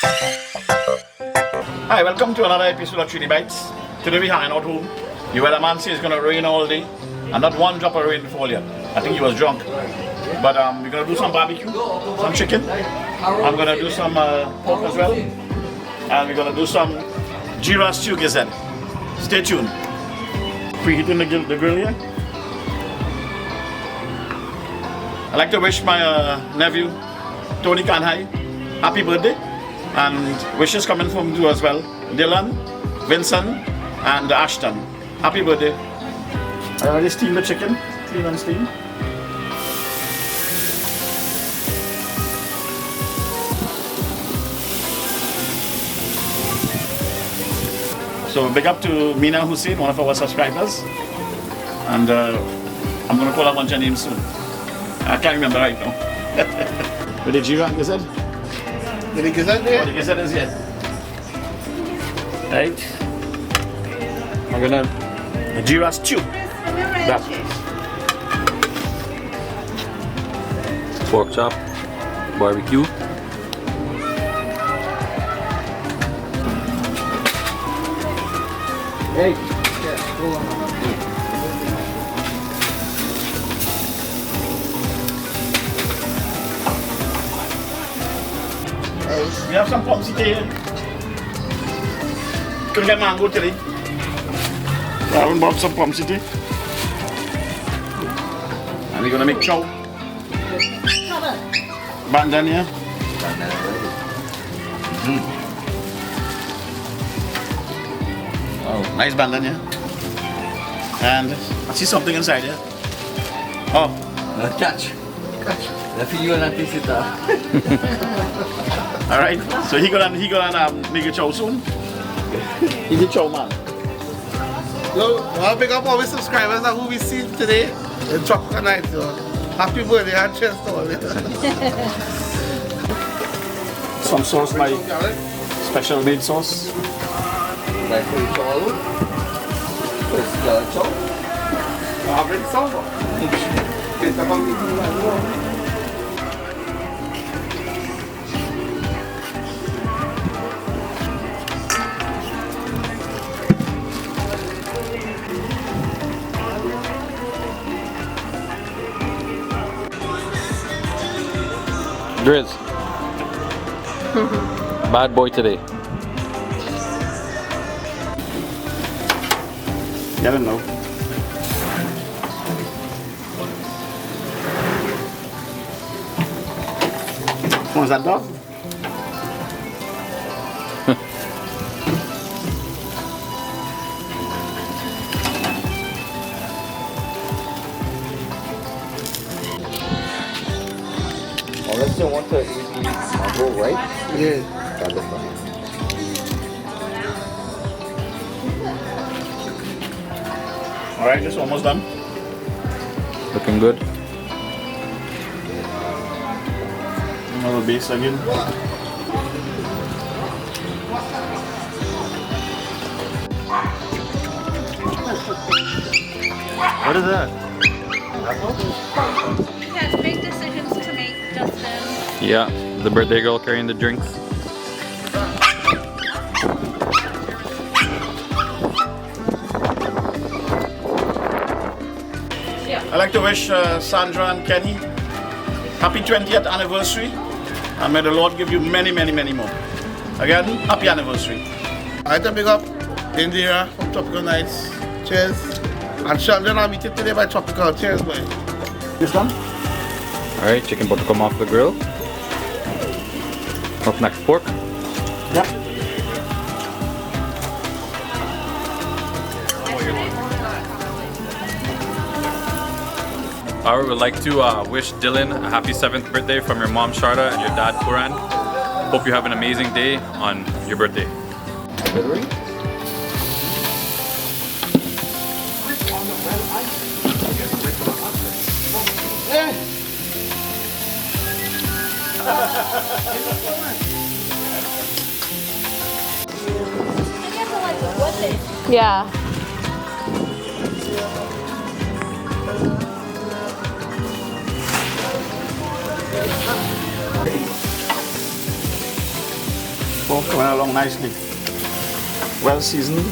Hi, welcome to another episode of Trini Bites. Today we're hanging out home. The weatherman says it's going to rain all day, and not one drop of rain before yet. I think he was drunk. But we're going to do some barbecue, some chicken. I'm going to do some pork as well. And we're going to do some GEERA stew gizzard. Stay tuned. Preheating the grill here. I'd like to wish my nephew, Tony Kanhai, happy birthday. And wishes coming from you as well. Dylan, Vincent, and Ashton. Happy birthday. I already steamed the chicken. Clean and steam. So big up to Mina Hussein, one of our subscribers. And I'm going to call a bunch of names soon. I can't remember right now. With the GEERA, you said? Did he get that there? Oh, the gizzard is here. Right. I'm gonna the GEERA stew. That. Pork chop, barbecue. Hey. Yeah, hold on. We have some pomsy here. Couldn't get mango today. I haven't bought some pomsy. And we're gonna make chow. Bandania. Oh, nice bandania. And I see something inside here. Oh, Catch. That's for you and Auntie Sita. all right. So he gonna make a chow soon. He's a chow man. So, I'll pick up all my subscribers and who we see today in Tropical Night. So, happy birthday and cheers to all of you. Some sauce, my special made sauce. Like for each all. Pues ya hecho. Abre el sabor. Que está con mi Driz. Bad boy today. I don't know. What's that dog? Unless you want to eat mango, right? Yeah. That is fine. Alright, just almost done. Looking good. Another base again. What is that? He has big decisions to make, Justin. Yeah, the birthday girl carrying the drinks. I'd like to wish Sandra and Kenny happy 20th anniversary, and may the Lord give you many, many, many more. Again, happy anniversary. I like to pick up India from Tropical Nights. Cheers. And Sheldon, I'll meet you today by Tropical. Cheers, boy. This one? Alright, chicken about to come off the grill. Up next, pork. Yeah. I would like to wish Dylan a happy 7th birthday from your mom Sharda and your dad Puran. Hope you have an amazing day on your birthday. Yeah. Pork coming along nicely. Well seasoned.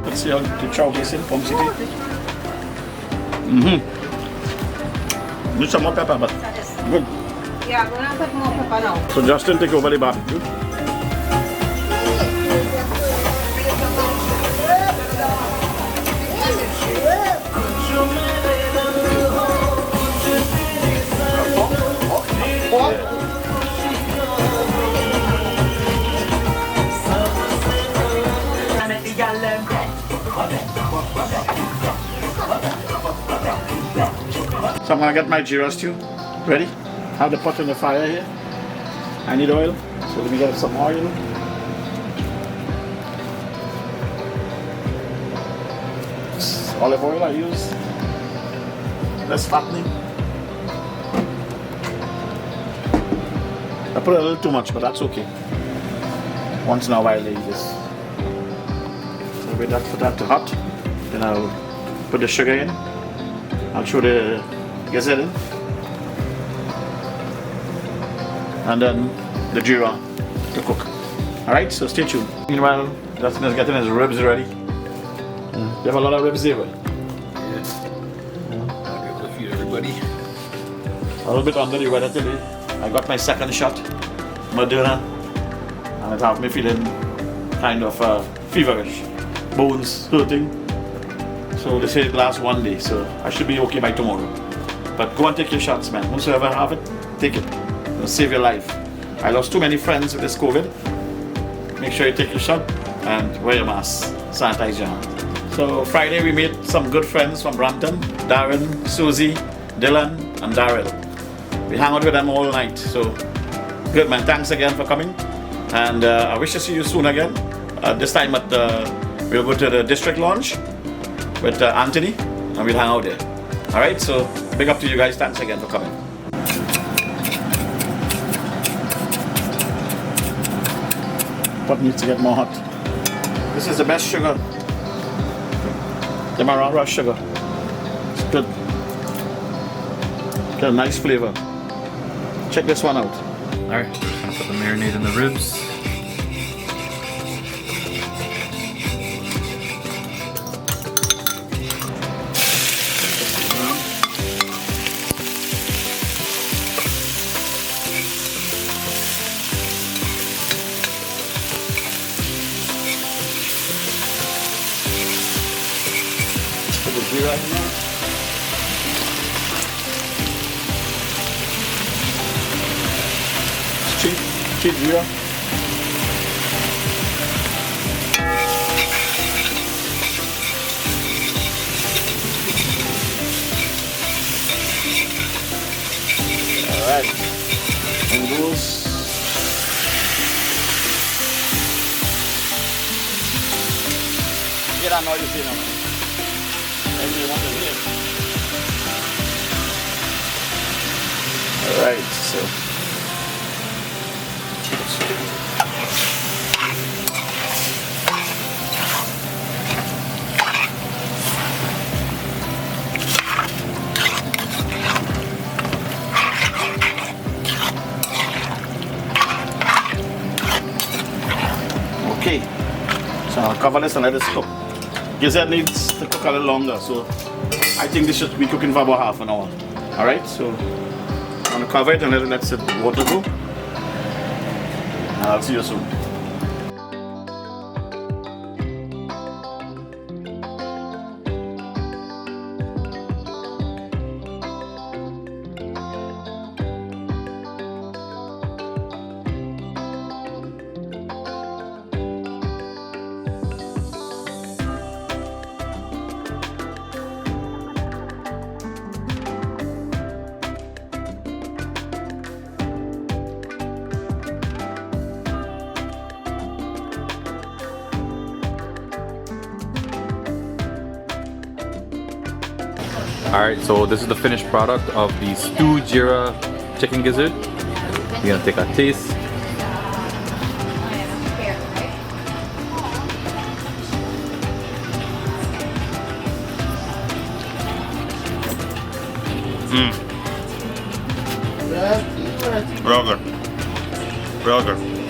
Let's see how the chow is in Pom City. Need some more pepper, but good. Yeah, we're gonna put more pepper now. So Justin, take over the barbecue. So I'm gonna get my GEERA stew ready. Have the pot on the fire here. I need oil, so let me get some oil. It's olive oil I use. Less fattening. I put a little too much, but that's okay. Once in a while they just. So wait that for that to hot. Then I'll put the sugar in. I'll throw the gazette in. And then the GEERA to cook. Alright, so stay tuned. Meanwhile, Justin is getting his ribs ready. You have a lot of ribs there, right? I'll be able to feed everybody. A little bit under the weather today. I got my second shot, Moderna, and it have me feeling kind of feverish. Bones hurting. So they say it lasts 1 day, so I should be okay by tomorrow. But go and take your shots, man. Whosoever have it, take it. It'll save your life. I lost too many friends with this COVID. Make sure you take your shot and wear your mask. Sanitize your hand. So Friday we made some good friends from Brampton. Darren, Susie, Dylan, and Daryl. We hung out with them all night. So good, man. Thanks again for coming. And I wish to see you soon again. This time at we'll go to the district lounge with Anthony and we'll hang out there. Alright, so big up to you guys. Thanks again for coming. Pot needs to get more hot. This is the best sugar. The Marara sugar. It's good. Got a nice flavor. Check this one out. Alright, just gonna put the marinade in the ribs. Put the GEERA in there. Cheap GEERA. Alright. And goes. Get on all you see now. Maybe you want to hear. Alright, so. Okay, so I'll cover this and let it cook. Gizzard needs to cook a little longer, so I think this should be cooking for about half an hour. Alright, so I'm gonna cover it and let the water go. And I'll see you soon. Alright, so this is the finished product of the stewed GEERA chicken gizzard. We're gonna take a taste. Real good. Real good.